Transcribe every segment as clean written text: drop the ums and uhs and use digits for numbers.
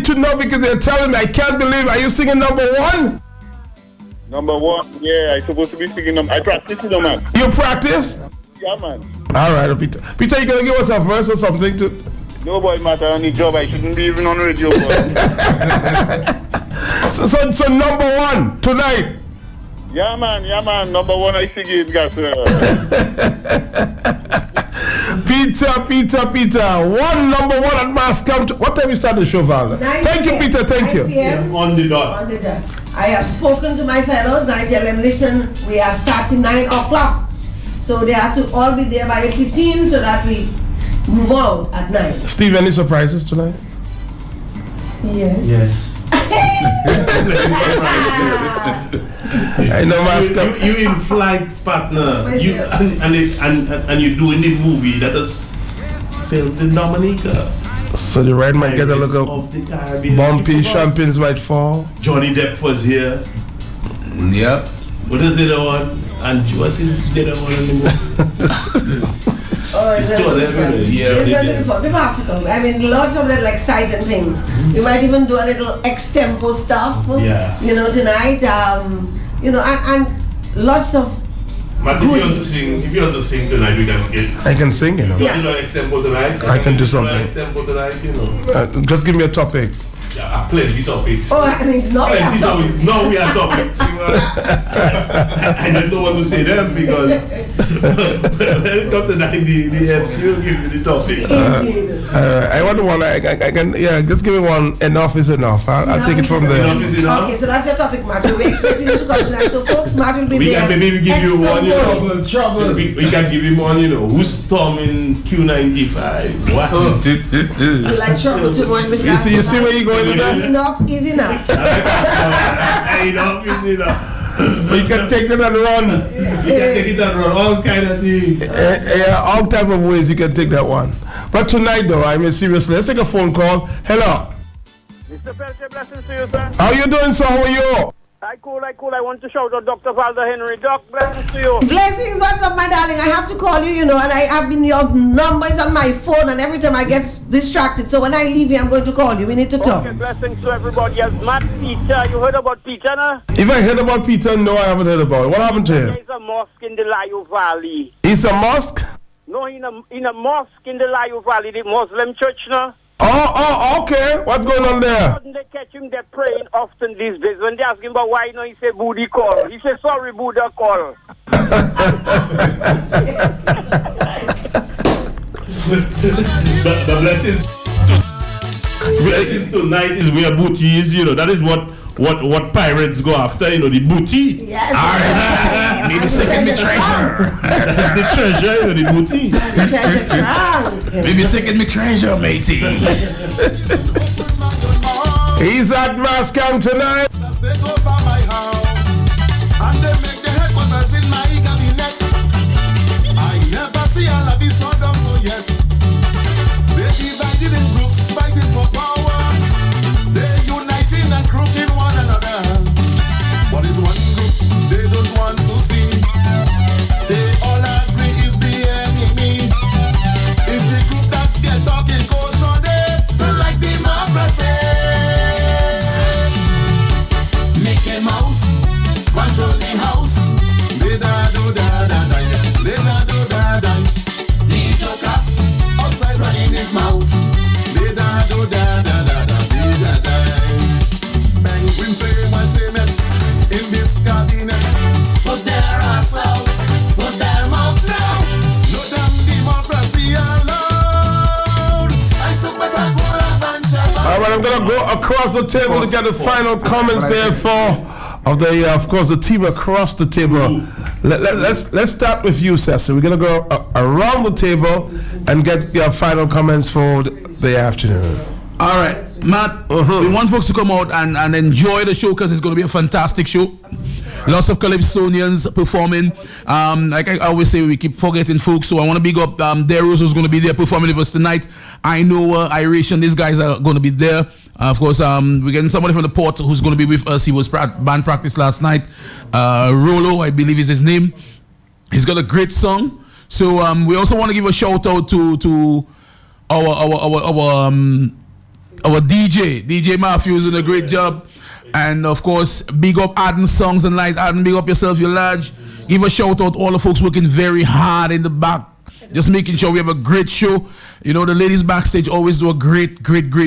to know because they're telling me, I can't believe, are you singing number one? Number one, yeah, I supposed to be singing them. I practice it, man. You practice? Yeah, man. All right, Peter. Peter, you gonna give us a verse or something to? No, boy, matter on the job. I shouldn't be even on radio, boy. so number one tonight. Yeah, man. Number one, I sing it, guys. Peter. Number one at Mass Camp. What time we start the show, Val? Thank you, Peter. Thank you. On the dot. I have spoken to my fellows and I tell them, listen, we are starting 9 o'clock. So they have to all be there by 8:15 so that we move out at 9. Steve, any surprises tonight? Yes. I know, Mass Camp. You in flight, partner. You and you doing the movie that is filmed in Dominica. So the ride might get a little bumpy, champagnes might fall. Johnny Depp was here. Yep. What is the other one? And what's his the other one anymore? It's still everywhere. Yeah. It's going to be fun. People have to come. I mean, lots of little exciting things. You might even do a little extempo stuff. Yeah. Tonight. And lots of. But if you want to sing tonight, we can get. I can sing, You know extempo tonight. I can do something. Extempo tonight, just give me a topic. Yeah, plenty topics. Oh, I mean, it's not plenty topics. No, we have topics. I don't know what to say them because when it comes to the MC will give you the topic. I want one. I can. Yeah, just give me one. Enough is enough. I'll take it from there. Enough is enough. Okay, so that's your topic, Matt. We're expecting you to come tonight. So, folks, Matt will be there. Maybe we give you one. Trouble. We can give him one. Who's storming Q95? What? You like trouble too much, Mr. You see where you going? Enough is enough. Enough is enough. You can take it and run. You can take it and run. All kind of things. All type of ways you can take that one. But tonight, though, I mean, seriously, let's take a phone call. Hello. Mr. Peltier, blessings to you, sir. How you doing, sir? How are you? I cool. I want to shout out Dr. Valder Henry. Doc, blessings to you. Blessings, what's up, my darling? I have to call you, and I have been, your number is on my phone, and every time I get distracted. So when I leave here, I'm going to call you. We need to talk. Okay, blessings to everybody. Yes, Matt, Peter. You heard about Peter, no? If I heard about Peter, no, I haven't heard about it. What happened to him? There's a mosque in the Layo Valley. He's a mosque? No, in a mosque in the Layo Valley, the Muslim church, no? Oh, okay. What's going on there? They catch him, they're praying often these days. When they ask him about why, he say, Buddha call. He says, sorry, Buddha call. The blessings tonight is where booty is, that is what pirates go after, the booty. Yes. Alright. Maybe second the treasure. The treasure, the booty. Maybe second the treasure, matey. He's at Mass Camp tonight. They go by my house and they make the headquarters in my cabinet. I never see a lobby so dumb so yet. They divided in groups fighting for power. They uniting and crooking one another. What is one group they don't want to see? They all agree is the enemy. Is the group that get talking caution. They like democracy. Mickey Mouse, control the house. They da do da da da, they da do da da. The joker outside running his mouth. They da do da da da da, they da da. Penguin say it in this cabinet. Put their ass out, put their mouth down. No damn democracy allowed. I took my time for a bunch of. All right, I'm gonna go across the table to get the final comments there of course, the team across the table. Let's start with you, Cecil. We're gonna go around the table and get your final comments for the afternoon. All right, Matt. We want folks to come out and enjoy the show because it's going to be a fantastic show. Lots of Calypsonians performing. Like I always say, we keep forgetting folks. So I want to big up Deros, who's going to be there performing with us tonight. I know Irish and these guys are going to be there. Of course, we're getting somebody from the port who's going to be with us. He was band practice last night. Rolo, I believe is his name. He's got a great song. So we also want to give a shout out to our our DJ Matthew is doing a great job. And of course, big up Aden Songs and Light. Aden, big up yourself, you're large. Give a shout out to all the folks working very hard in the back. Just making sure we have a great show. You know, the ladies backstage always do a great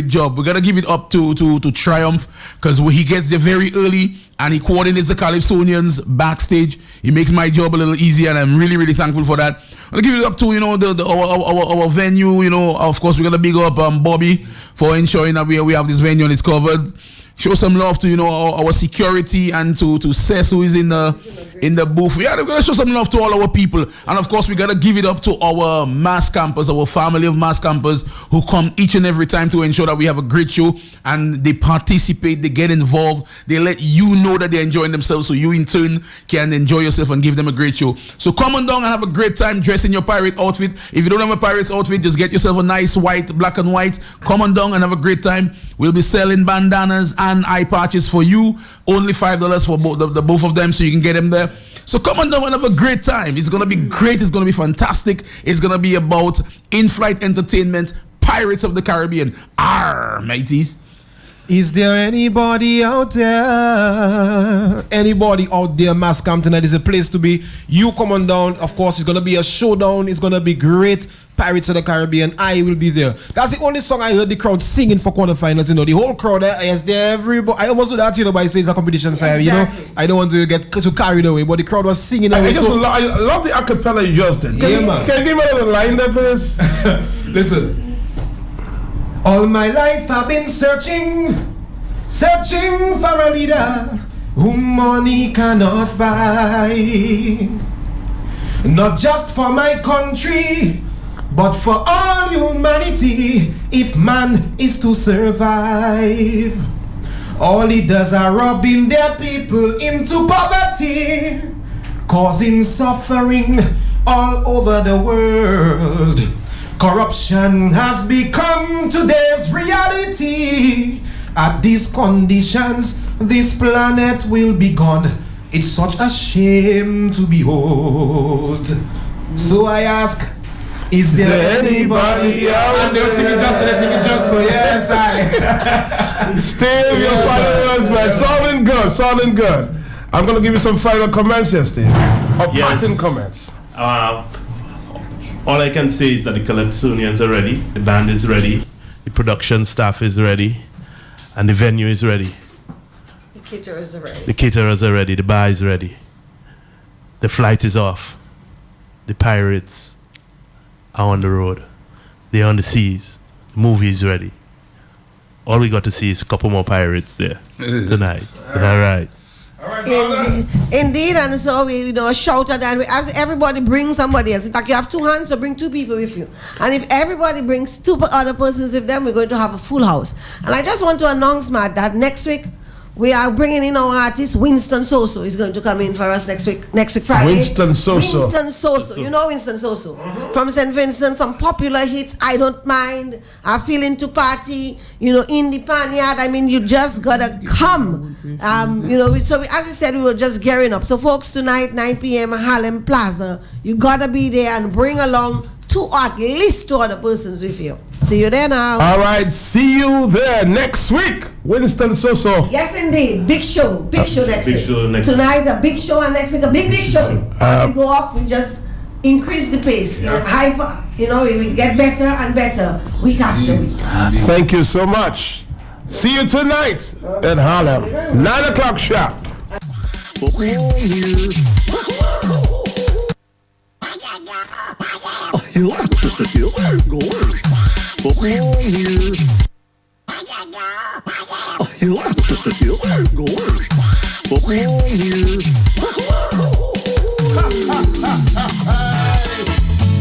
job. We gotta give it up to Triumph, because he gets there very early and he coordinates the Calypsonians backstage. He makes my job a little easier, and I'm really thankful for that. I'll give it up to, you know, our venue. You know, of course, we gotta big up Bobby for ensuring that we have this venue and it's covered. Show some love to, you know, our security, and to Cess, who is in the booth. Yeah, we're gonna show some love to all our people, and of course we gotta give it up to our mass campers, our family of mass campers who come each and every time to ensure that we have a great show, and they participate, they get involved, they let you know that they're enjoying themselves, so you in turn can enjoy yourself and give them a great show. So come on down and have a great time, dress in your pirate outfit. If you don't have a pirate's outfit, just get yourself a nice white, black and white. Come on down and have a great time. We'll be selling bandanas and eye patches for you. Only $5 for both of them, so you can get them there. So come on down and have a great time. It's gonna be great. It's gonna be fantastic. It's gonna be about in-flight entertainment, Pirates of the Caribbean. Arr, mateys. Is there anybody out there? Anybody out there? Mass Camp tonight is a place to be. You come on down. Of course, it's gonna be a showdown. It's gonna be great. Pirates of the Caribbean, I will be there. That's the only song I heard the crowd singing for quarterfinals. You know, the whole crowd is there. Everybody, I almost do that, you know, by saying it's a competition side. Exactly. You know, I don't want to get too carried away, but the crowd was singing. I love the acapella you just did. Can you give me another line there, please? Listen. All my life I've been searching for a leader whom money cannot buy. Not just for my country, but for all humanity, if man is to survive. All leaders are robbing their people into poverty, causing suffering all over the world. Corruption has become today's reality. At these conditions, this planet will be gone. It's such a shame to behold. So I ask, is there anybody out there? And they'll sing it just, so yes, I. Stay with your final words, man. Sounding good. I'm going to give you some final comments here, Steve. Or pattern comments. All I can say is that the Calypsonians are ready, the band is ready, the production staff is ready, and the venue is ready. The caterers are ready. The caterers are ready, the bar is ready. The flight is off. The pirates are on the road. They're on the seas. The movie is ready. All we got to see is a couple more pirates there tonight. All right. Indeed, and so we, you know, shout out, and as everybody brings somebody else. In fact, you have 2 hands, so bring 2 people with you. And if everybody brings 2 other persons with them, we're going to have a full house. And I just want to announce, Matt, that next week we are bringing in our artist Winston Soso. Is going to come in for us next week Friday. Winston Soso. You know Winston Soso from St. Vincent. Some popular hits. I Don't Mind. I Feeling to Party. You know, In the Panyard. I mean, you just gotta come. You know, so as we said, we were just gearing up. So folks, tonight 9 p.m. Harlem Plaza. You gotta be there and bring along 2 or at least 2 other persons with you. See you there now. All right, see you there next week. Winston Soso. Yes, indeed. Big show next week. Tonight, a big show, and next week, a big show. As we go up, we just increase the pace. Hyper, you know, we get better and better week after week. Thank you so much. See you tonight at Harlem. 9 o'clock sharp.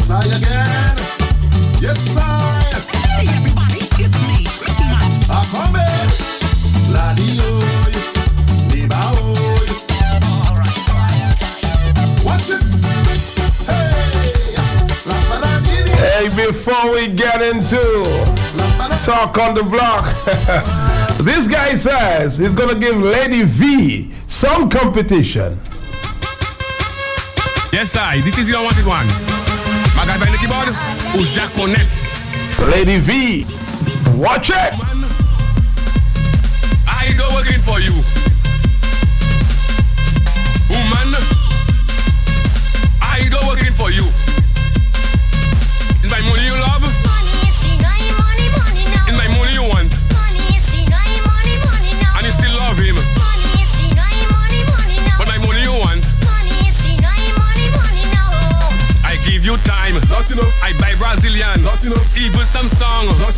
Say again. Yes, sir. Hey, everybody, it's me, Ricky Mouse. I come in. Ladio, Nibao. All right. Watch it. Hey, before we get into Talk on the Block, this guy says he's gonna give Lady V some competition. Yes, I. This is the unwanted one. My guy by the keyboard, who's Jack Connect. Lady V, watch it.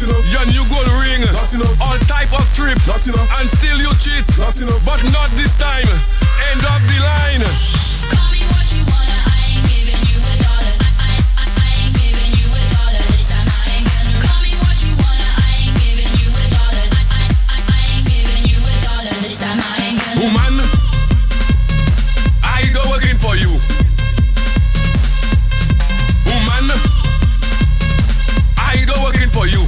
Your new gold ring, all type of trips, and still you cheat. But not this time. End of the line. Call me what you wanna, I ain't giving you a dollar. I ain't giving you a dollar. This time I ain't gonna. Call me what you wanna, I ain't giving you a dollar. I ain't giving you a dollar. This time I ain't gonna. Woman, I go working for you. Woman, I go working for you.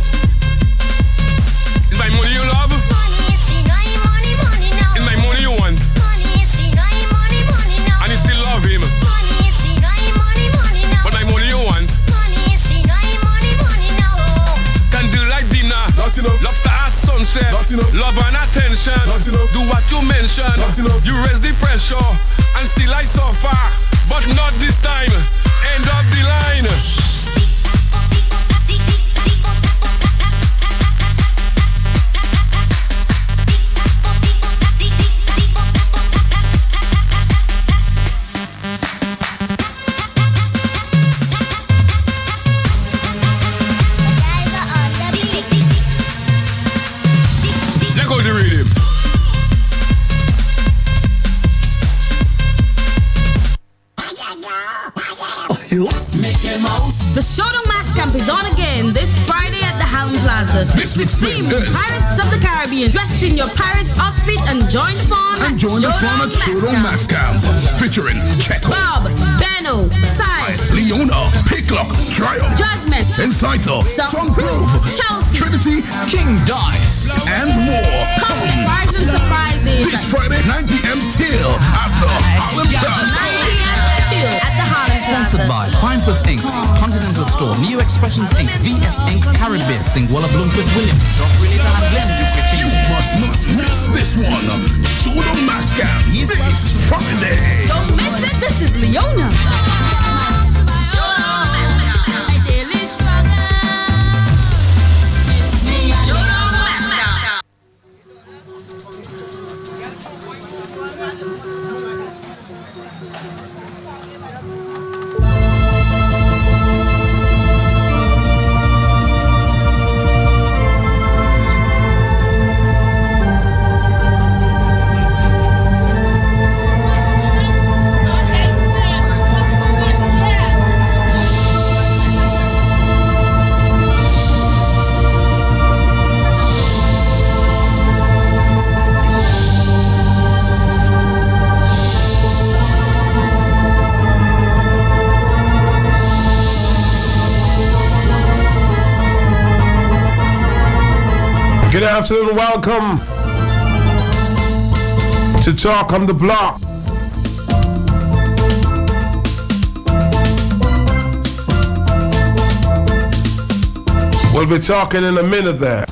Is my money you love? Money, see, no, money now. Is my money you want? Money, see, no, money now. And you still love him. Money, see, no, money now. But my money you want? Money, see, no, money now. Candlelight dinner, lobster at sunset, love and attention, do what you mention, you raise the pressure, and still I suffer, but not this time, end of the line. Let go the rhythm. The Showdown Mass Camp is on again this Friday at the Hallam Plaza. This week's theme is Pirates of the Caribbean. Dress in your pirate's outfit and join the fun and join the fun at Showdown Mass Camp, featuring Checo, Bob, Benno, Size, Leona, Picklock, Triumph, Judgment, Inciter, Sunproof, Chelsea, Trinity, King Dice, and more. Come surprise and surprises. This Friday, 9 p.m. till at the Hallam 9 Plaza. p.m. till at the Hallam Sponsored by Plaza. Fine Foods Inc., Continental Store, Neo Expressions Inc., VF Inc., Caribbean, Singwalla Bloomquist Williams, Doc Renita and Glenn You must not miss this one. Showdown Mass Camp this Friday. Don't miss it. This is Leona. My daily struggle. It's me and Leona. Good afternoon, welcome to Talk on the Block. We'll be talking in a minute there.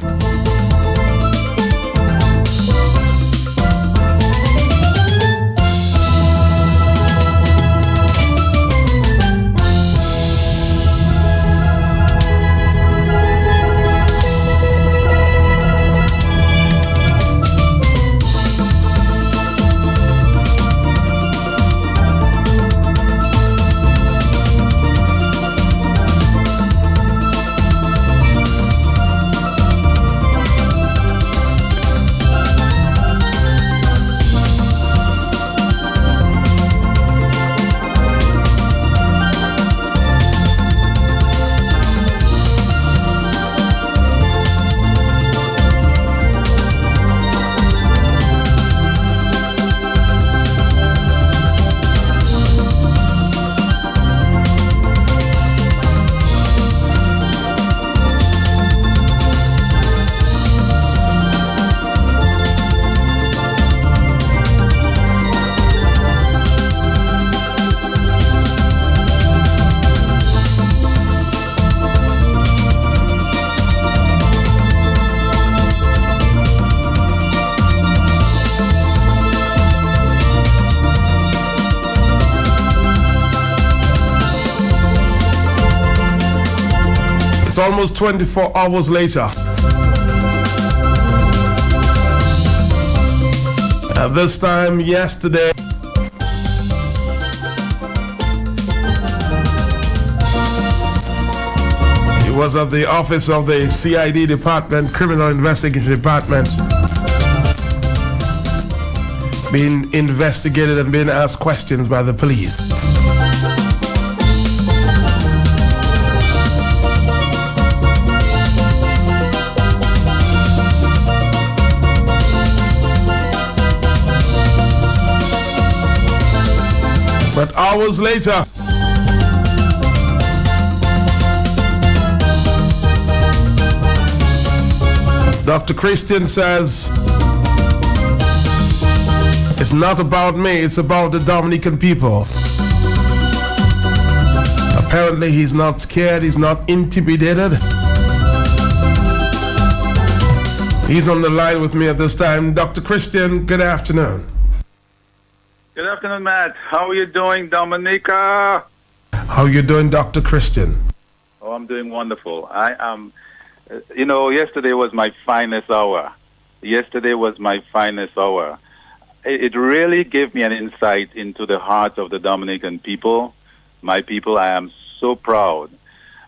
It's almost 24 hours later. At this time yesterday, you was at the office of the CID department, Criminal Investigation Department, being investigated and being asked questions by the police. But hours later, Dr. Christian says, it's not about me, it's about the Dominican people. Apparently he's not scared, he's not intimidated. He's on the line with me at this time. Dr. Christian, good afternoon. Good afternoon, Matt. How are you doing, Dominica? How are you doing, Dr. Christian? Oh, I'm doing wonderful. I am, yesterday was my finest hour. Yesterday was my finest hour. It really gave me an insight into the heart of the Dominican people. My people, I am so proud.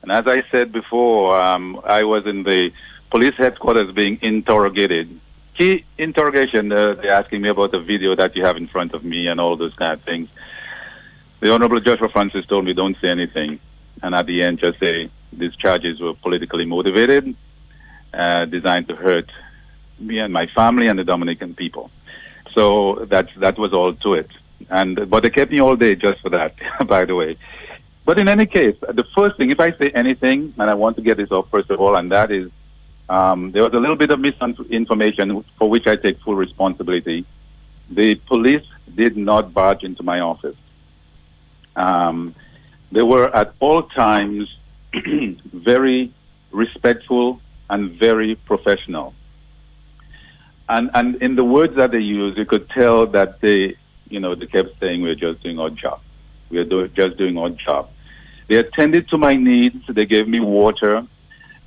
And as I said before, I was in the police headquarters being interrogated. Key interrogation, they're asking me about the video that you have in front of me and all those kind of things. The Honorable Joshua Francis told me, don't say anything. And at the end, just say, these charges were politically motivated, designed to hurt me and my family and the Dominican people. So that was all to it. But they kept me all day just for that, by the way. But in any case, the first thing, if I say anything, and I want to get this off first of all, and that is, there was a little bit of misinformation for which I take full responsibility. The police did not barge into my office. They were at all times very respectful and very professional. And in the words that they used, you could tell that they kept saying, we're just doing our job. We're just doing our job. They attended to my needs. They gave me water.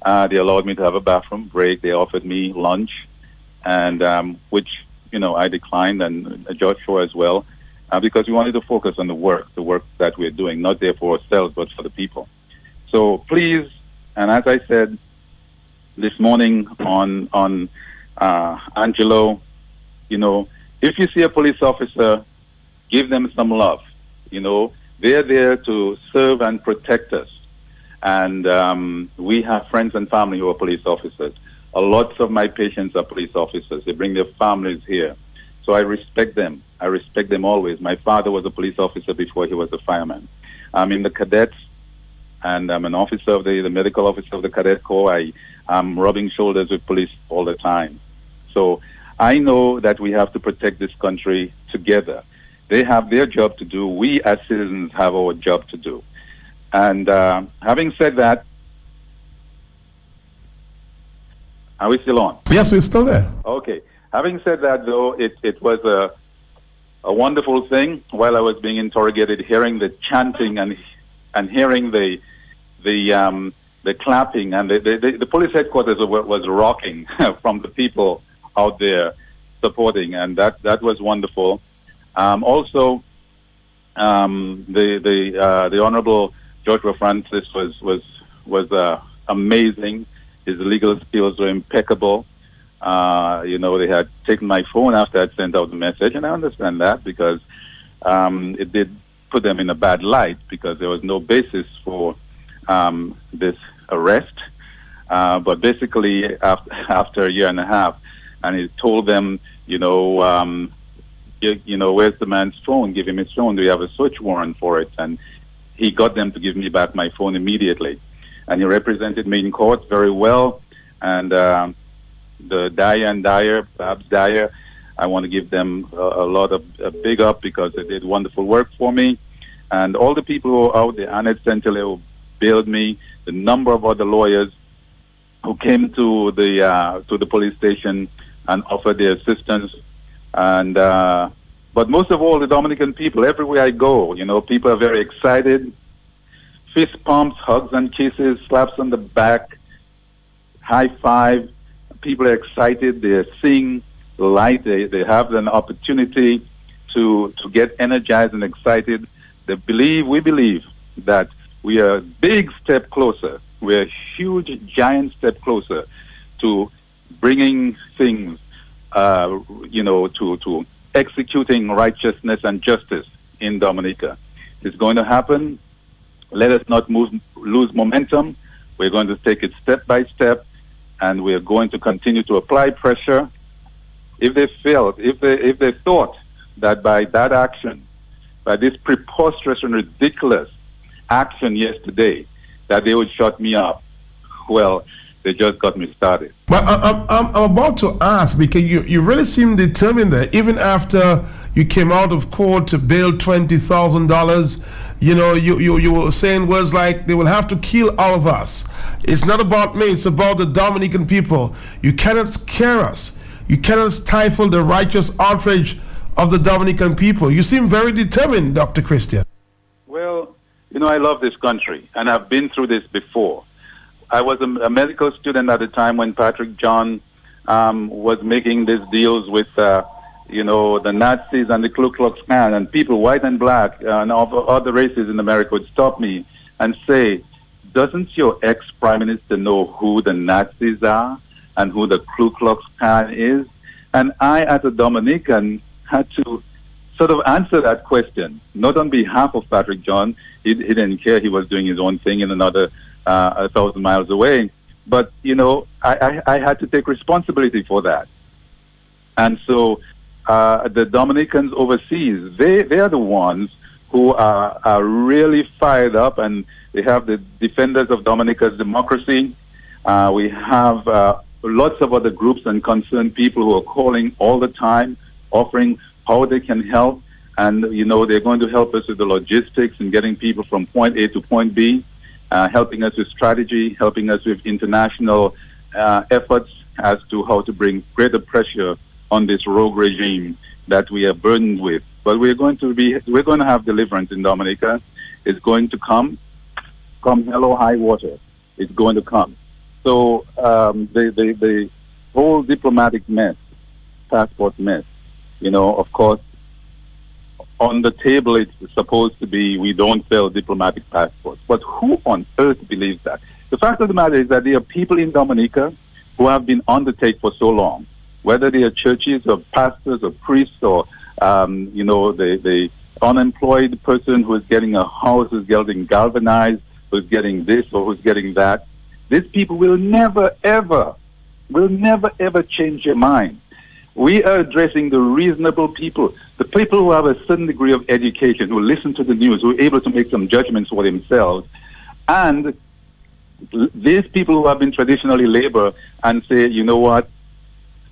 They allowed me to have a bathroom break. They offered me lunch, and which, I declined, and Joshua as well, because we wanted to focus on the work that we're doing, not there for ourselves, but for the people. So please, and as I said this morning on Angelo, if you see a police officer, give them some love. They're there to serve and protect us. And we have friends and family who are police officers. A lot of my patients are police officers. They bring their families here. So I respect them. I respect them always. My father was a police officer before he was a fireman. I'm in the cadets, and I'm an officer of the medical officer of the Cadet Corps. I'm rubbing shoulders with police all the time. So I know that we have to protect this country together. They have their job to do. We as citizens have our job to do. And having said that, are we still on? Yes, we're still there. Okay. Having said that, though, it was a wonderful thing while I was being interrogated, hearing the chanting and hearing the clapping, and the police headquarters was rocking from the people out there supporting, and that was wonderful. Also, the Honorable Joshua Francis was amazing. His legal skills were impeccable. They had taken my phone after I'd sent out the message, and I understand that because it did put them in a bad light because there was no basis for this arrest. But basically, after a year and a half, and he told them, where's the man's phone? Give him his phone. Do you have a search warrant for it? And he got them to give me back my phone immediately. And he represented me in court very well. And the Dyer and Dyer, Babs Dyer, I want to give them a lot of a big up because they did wonderful work for me. And all the people who are out there, Annette Centile, who bailed me, the number of other lawyers who came to the police station and offered their assistance. And but most of all, the Dominican people, everywhere I go, people are very excited. Fist pumps, hugs and kisses, slaps on the back, high five. People are excited. They're seeing the light. They have an opportunity to get energized and excited. We believe that we are a big step closer we're a huge, giant step closer to bringing things, to executing righteousness and justice in Dominica. It's going to happen. Let us not lose momentum. We're going to take it step by step, and we're going to continue to apply pressure. If they thought that by that action, by this preposterous and ridiculous action yesterday, that they would shut me up, well, they just got me started. But I'm about to ask, because you really seem determined there, even after you came out of court to bail $20,000. You were saying words like, they will have to kill all of us. It's not about me, it's about the Dominican people. You cannot scare us. You cannot stifle the righteous outrage of the Dominican people. You seem very determined, Dr. Christian. Well, I love this country, and I've been through this before. I was a medical student at the time when Patrick John was making these deals with, the Nazis and the Ku Klux Klan, and people, white and black, and other races in America would stop me and say, doesn't your ex-prime minister know who the Nazis are and who the Ku Klux Klan is? And I, as a Dominican, had to sort of answer that question, not on behalf of Patrick John. He didn't care. He was doing his own thing in another 1,000 miles away. But, I had to take responsibility for that. And so the Dominicans overseas, they are the ones who are really fired up, and they have the Defenders of Dominica's Democracy. We have lots of other groups and concerned people who are calling all the time, offering how they can help. And, they're going to help us with the logistics and getting people from point A to point B, helping us with strategy, helping us with international efforts as to how to bring greater pressure on this rogue regime that we are burdened with. But we're going to have deliverance in Dominica. It's going to come hell or high water. It's going to come. So the whole diplomatic mess, passport mess, of course, on the table it's supposed to be we don't sell diplomatic passports. But who on earth believes that? The fact of the matter is that there are people in Dominica who have been on the take for so long, whether they are churches or pastors or priests or, the unemployed person who is getting a house, who's getting galvanized, who's getting this or who's getting that. These people will never, ever change their mind. We are addressing the reasonable people, the people who have a certain degree of education, who listen to the news, who are able to make some judgments for themselves, and these people who have been traditionally labor and say, you know what,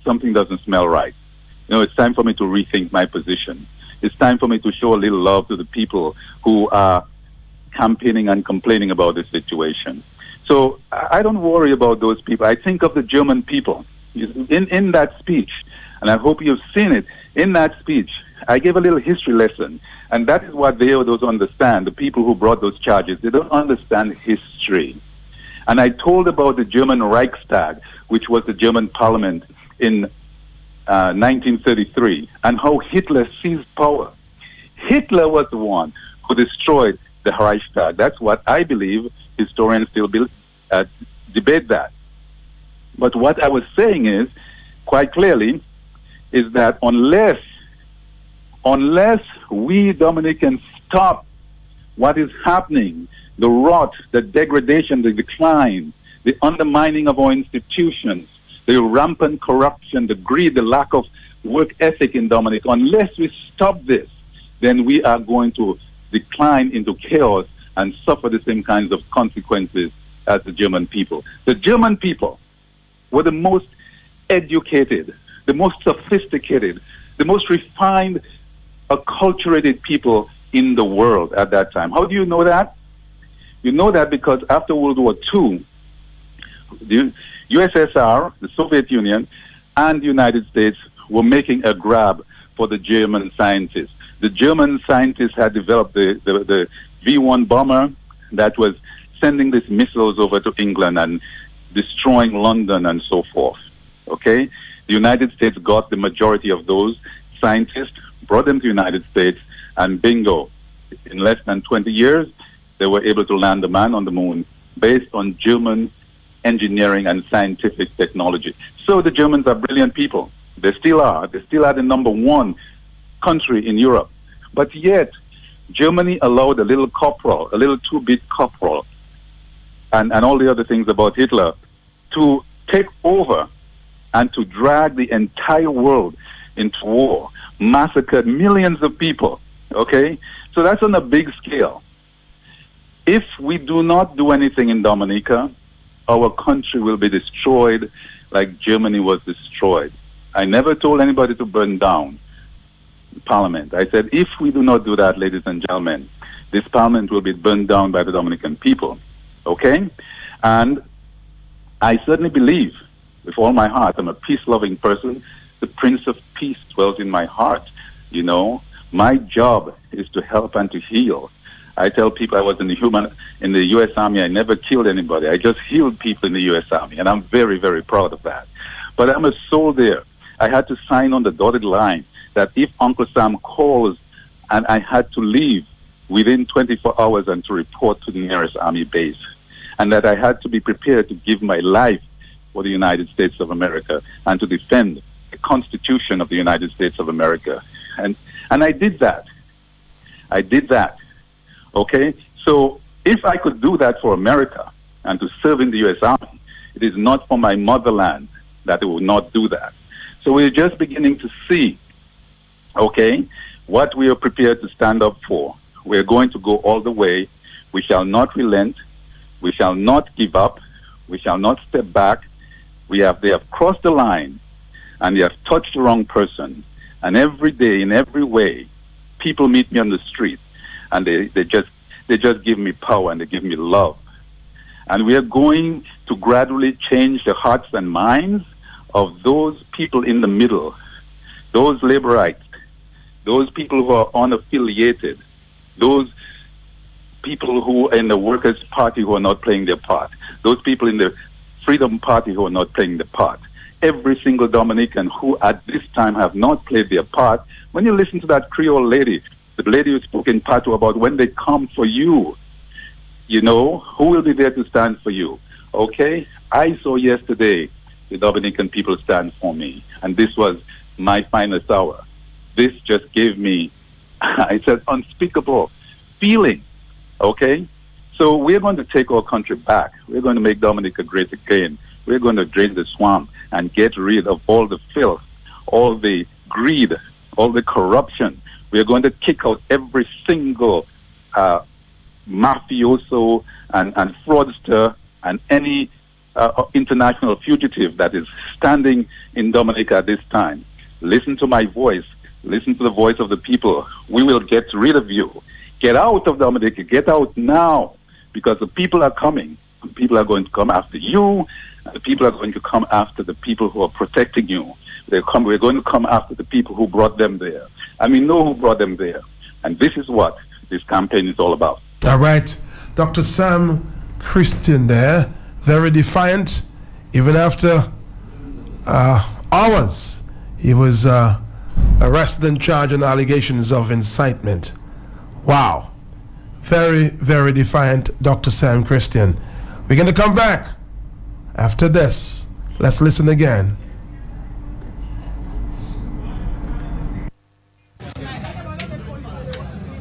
something doesn't smell right. It's time for me to rethink my position. It's time for me to show a little love to the people who are campaigning and complaining about this situation. So I don't worry about those people. I think of the German people. In that speech, and I hope you've seen it, in that speech, I gave a little history lesson, and that is what they don't understand, the people who brought those charges. They don't understand history. And I told about the German Reichstag, which was the German parliament in 1933, and how Hitler seized power. Hitler was the one who destroyed the Reichstag. That's what I believe. Historians still debate that. But what I was saying is, quite clearly, is that unless we Dominicans stop what is happening, the rot, the degradation, the decline, the undermining of our institutions, the rampant corruption, the greed, the lack of work ethic in Dominica, unless we stop this, then we are going to decline into chaos and suffer the same kinds of consequences as the German people. The German people were the most educated, the most sophisticated, the most refined, acculturated people in the world at that time. How do you know that? You know that because after World War II, the USSR, the Soviet Union, and the United States were making a grab for the German scientists. The German scientists had developed the V-1 bomber that was sending these missiles over to England and destroying London and so forth. Okay? The United States got the majority of those scientists, brought them to the United States, and bingo, in less than 20 years, they were able to land a man on the moon based on German engineering and scientific technology. So the Germans are brilliant people. They still are. They still are the number one country in Europe. But yet, Germany allowed a little corporal, a little 2-bit corporal, and all the other things about Hitler to take over and to drag the entire world into war, massacred millions of people, okay? So that's on a big scale. If we do not do anything in Dominica, our country will be destroyed like Germany was destroyed. I never told anybody to burn down Parliament. I said, if we do not do that, ladies and gentlemen, this Parliament will be burned down by the Dominican people, okay? And I certainly believe, with all my heart, I'm a peace-loving person. The Prince of Peace dwells in my heart, you know. My job is to help and to heal. I tell people I was in the U.S. Army. I never killed anybody. I just healed people in the U.S. Army, and I'm very, very proud of that. But I'm a soul there. I had to sign on the dotted line that if Uncle Sam calls and I had to leave within 24 hours and to report to the nearest Army base, and that I had to be prepared to give my life for the United States of America and to defend the Constitution of the United States of America. And I did that. I did that. Okay? So if I could do that for America and to serve in the U.S. Army, it is not for my motherland that it would not do that. So we're just beginning to see, okay, what we are prepared to stand up for. We're going to go all the way. We shall not relent. We shall not give up. We shall not step back. They have crossed the line, and they have touched the wrong person. And every day, in every way, people meet me on the street, and they just give me power and they give me love. And we are going to gradually change the hearts and minds of those people in the middle, those laborites, those people who are unaffiliated, those people who are in the Workers' Party who are not playing their part, those people in the Freedom Party who are not playing their part. Every single Dominican who at this time have not played their part. When you listen to that Creole lady, the lady who spoke in Patois about when they come for you, you know, who will be there to stand for you? Okay? I saw yesterday the Dominican people stand for me, and this was my finest hour. This just gave me, it's an unspeakable feeling, okay? So we're going to take our country back. We're going to make Dominica great again. We're going to drain the swamp and get rid of all the filth, all the greed, all the corruption. We're going to kick out every single mafioso and fraudster and any international fugitive that is standing in Dominica at this time. Listen to my voice. Listen to the voice of the people. We will get rid of you. Get out of Dominica. Get out now, because the people are coming. The people are going to come after you. The people are going to come after the people who are protecting you. We're going to come after the people who brought them there. And we know who brought them there. And this is what this campaign is all about. All right. Dr. Sam Christian there, very defiant. Even after hours, he was arrested and charged on allegations of incitement. Wow. Very, very defiant, Dr. Sam Christian. We're going to come back after this. Let's listen again.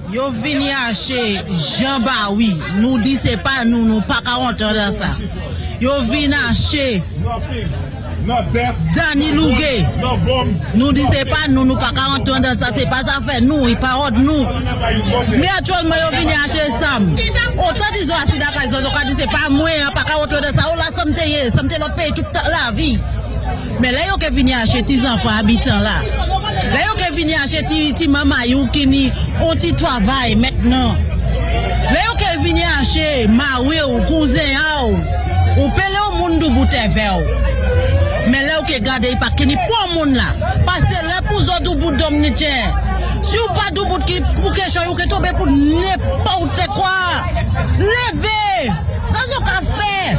Yo vini acheter Jean Baoui, nous dit c'est pas nous, nous pas qu'à entendre ça. Yo vini acheter Danny Lougué, nous dit c'est pas nous, nous pas qu'à entendre ça, c'est pas ça fait nous, il parole nous. Mais actuellement yo vini acheter Sam. Autant disons assis d'accord, ils ont dit c'est pas moi, pas qu'à entendre ça, on la santé l'autre pays toute la vie. Mais là yo que vini acheter tes enfants habitants là. Là yo que vini acheter ti maman you qui ni on ti travail maintenant. Là yo que vini acheter mawe ou cousin ou pele au monde du boute vert. Mais là yo que garder pas qui ni pour monde là parce que là pour autres bout dominicain. Si ou pas du bout qui pour question yo que tomber pour n'importe quoi. Levez. Ça ce qu'a fait.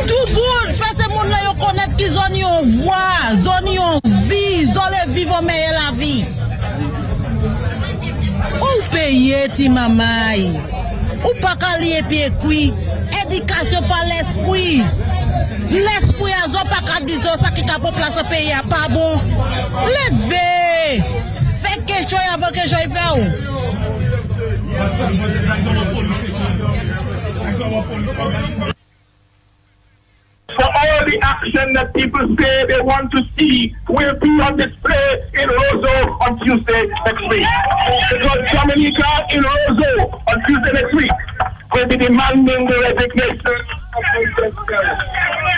Tout bout fait ce monde là yo connaître qui zone yo voix, zone yo vie, zone vivre meilleure la vie. Ou payer ti mamay. Ou pas calier pied cuit. Éducation par l'esprit. L'esprit a zo pas qu'à dire ça qui a pour place pays a pas bon. Levez. Fais quelque chose avant que je fasse. For all the action that people say they want to see will be on display in Roseau on Tuesday next week. Because Dominica in Roseau on Tuesday next week will be demanding the resignation of the president.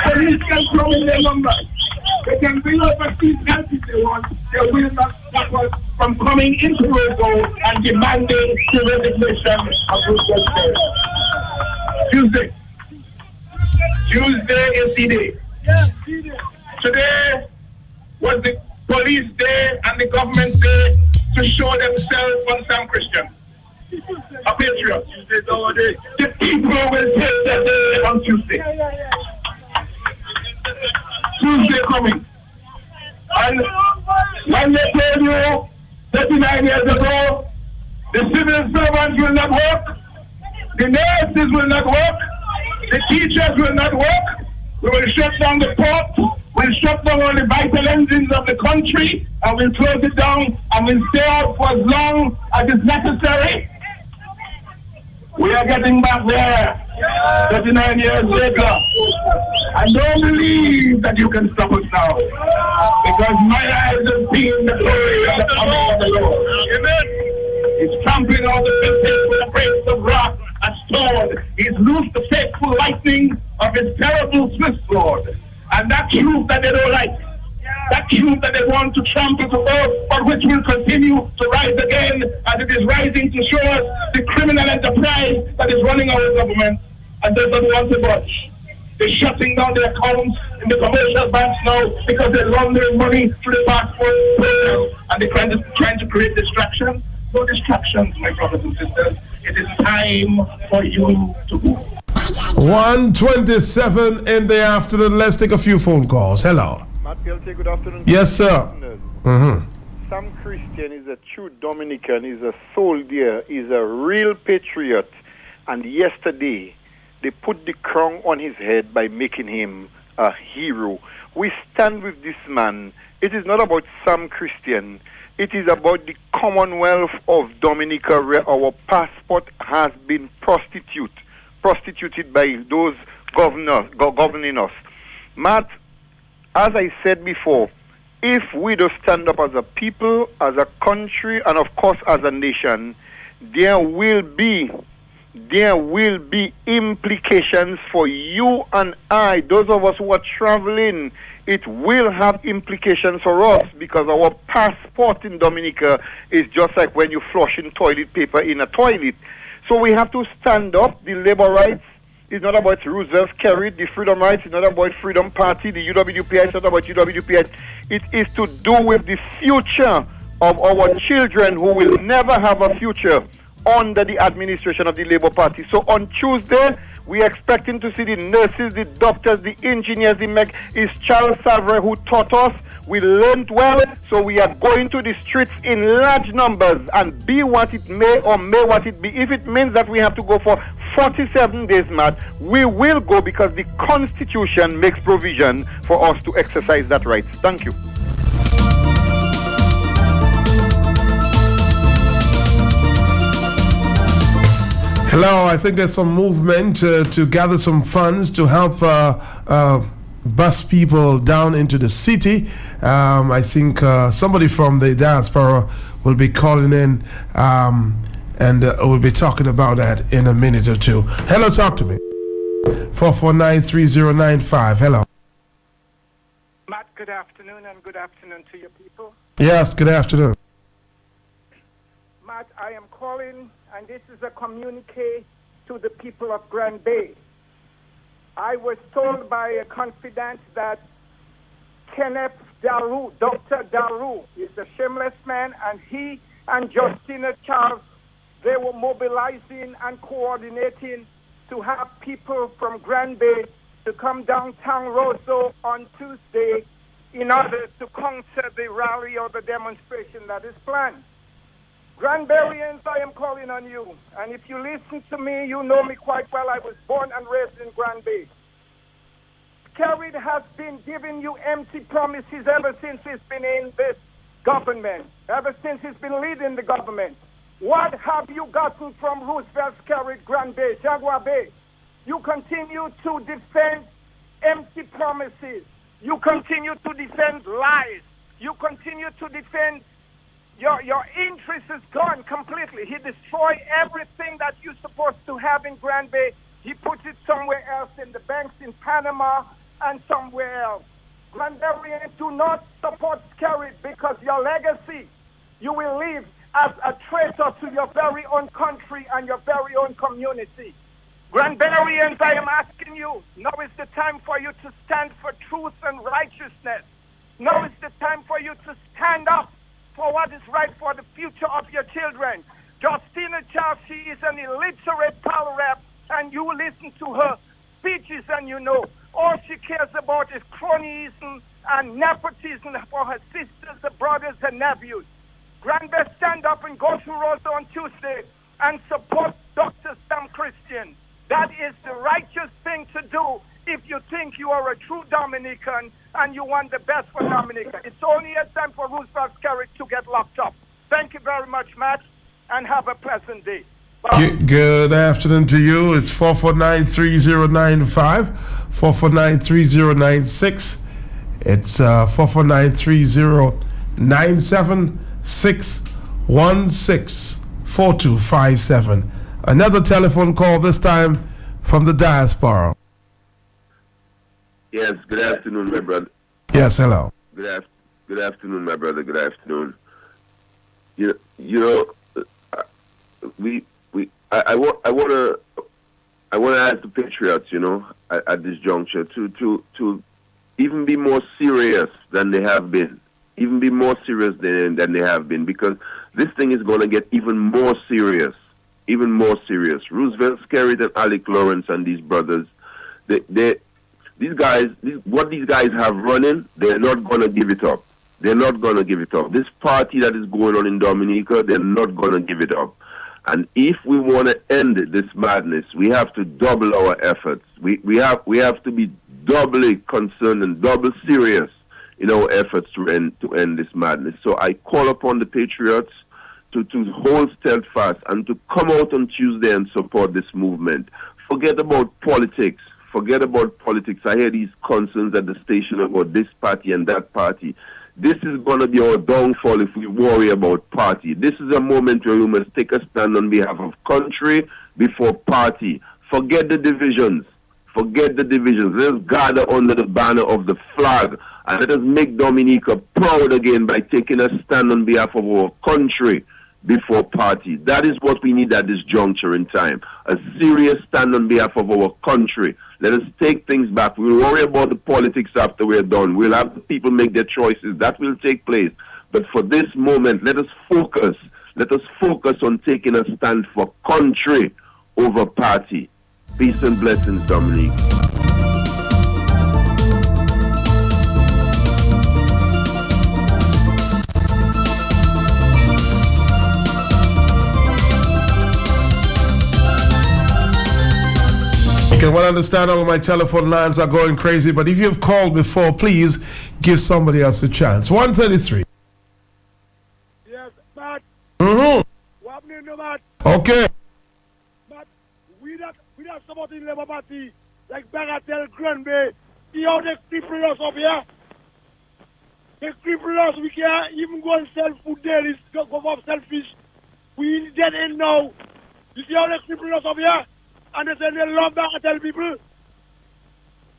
Police can throw in their numbers. They can bring up a seat if they want. They will not stop us from coming into Roseau and demanding the resignation of the president. Tuesday is the day. Today was the police day and the government day to show themselves on some Christians. A patriot. The people will take their day on Tuesday. Tuesday coming. And when they told you 39 years ago, the civil servants will not work, the nurses will not work, the teachers will not work. We will shut down the port. We'll shut down all the vital engines of the country, and we'll close it down, and we'll stay out for as long as is necessary. We are getting back there 39 years later. And don't believe that you can stop us now. Because my eyes have seen the glory of the coming of the Lord. Amen. He's trampling on the buildings with the grace of wrath and sword. He's loosed the faithful lightning of his terrible swift sword. And that truth that they don't like, that truth that they want to trample to earth, but which will continue to rise again as it is rising to show us the criminal enterprise that is running our government and doesn't want to budge. They're shutting down their accounts in the commercial banks now because they're laundering money through the passport program, and they're trying to create distractions. No distractions, my brothers and sisters. It is time for you to go. 1:27 in the afternoon. Let's take a few phone calls. Hello. Matt Peltier, good afternoon. Yes, sir. Sam Christian is a true Dominican, is a soldier, is a real patriot. And yesterday, they put the crown on his head by making him a hero. We stand with this man. It is not about Sam Christian. It is about the Commonwealth of Dominica, where our passport has been prostituted by those governing us. Matt, as I said before, if we don't stand up as a people, as a country, and of course as a nation, there will be implications for you and I, those of us who are traveling. It will have implications for us because our passport in Dominica is just like when you flushing toilet paper in a toilet. So we have to stand up. The labor rights is not about Roosevelt Kerry. The freedom rights is not about Freedom Party. The UWPI is not about UWPI. It is to do with the future of our children who will never have a future under the administration of the Labour Party. So on Tuesday, we are expecting to see the nurses, the doctors, the engineers, It's Charles Savre who taught us. We learned well, so we are going to the streets in large numbers and be what it may or may what it be. If it means that we have to go for 47 days, Matt, we will go because the Constitution makes provision for us to exercise that right. Thank you. Hello, I think there's some movement to gather some funds to help bus people down into the city. I think somebody from the diaspora will be calling in and we'll be talking about that in a minute or two. Hello, talk to me. 449-3095. Hello. Matt, good afternoon and good afternoon to your people. Yes, good afternoon. Matt, I am calling, and this is a communique to the people of Grand Bay. I was told by a confidant that Kenneth Daru, Dr. Daru, is a shameless man, and he and Justina Charles, they were mobilizing and coordinating to have people from Grand Bay to come downtown Roseau on Tuesday in order to counter the rally or the demonstration that is planned. Granburians, I am calling on you. And if you listen to me, you know me quite well. I was born and raised in Granby. Kerry has been giving you empty promises ever since he's been in this government, ever since he's been leading the government. What have you gotten from Roosevelt's Kerry, Granby, Jaguar Bay? You continue to defend empty promises. You continue to defend lies. You continue to defend your interest is gone completely. He destroyed everything that you're supposed to have in Granby. He puts it somewhere else in the banks in Panama and somewhere else. Granburians, do not support Kerry because your legacy, you will live as a traitor to your very own country and your very own community. Granburians, I am asking you, now is the time for you to stand for truth and righteousness. Now is the time for you to stand up for what is right for the future of your children. Justina Charles, she is an illiterate power rep, and you listen to her speeches and you know all she cares about is cronyism and nepotism for her sisters, her brothers, her nephews. Granby, stand up and go to Rosa on Tuesday and support Dr. Sam Christian. That is the righteous thing to do if you think you are a true Dominican and you want the best for Dominica. It's only a time for Roosevelt Kerry to get locked up. Thank you very much, Matt, and have a pleasant day. Good afternoon to you. It's 449-3095, 449-3096. It's 449-3097-616, 4257. Another telephone call, this time from the diaspora. Yes, good afternoon, my brother. Yes, hello. Good afternoon, my brother. Good afternoon. You know, I want to ask the Patriots, you know, at this juncture to even be more serious than they have been, even be more serious than they have been, because this thing is going to get even more serious. Roosevelt Skerritt and Alec Lawrence and these brothers, these guys have running, they're not going to give it up. This party that is going on in Dominica, they're not going to give it up. And if we want to end this madness, we have to double our efforts. We have to be doubly concerned and double serious in our efforts to end this madness. So I call upon the Patriots to hold steadfast and to come out on Tuesday and support this movement. Forget about politics. I hear these concerns at the station about this party and that party. This is going to be our downfall if we worry about party. This is a moment where we must take a stand on behalf of country before party. Forget the divisions. Let's gather under the banner of the flag and let us make Dominica proud again by taking a stand on behalf of our country before party. That is what we need at this juncture in time. A serious stand on behalf of our country. Let us take things back. We'll worry about the politics after we're done. We'll have the people make their choices. That will take place. But for this moment, let us focus. Let us focus on taking a stand for country over party. Peace and blessings, Dominique. You can well understand all of my telephone lines are going crazy, but if you've called before, please give somebody else a chance. 133. Yes, Matt. Mm-hmm. What name, no, Matt? Okay. Matt, we not supporting Labour Party like Bagatelle, Granby. See how they cripple us up here? They cripple us. We can't even go and sell food there. It's go up selfish. We dead end now. You see how they cripple us up here? And they say they love Bagatelle people.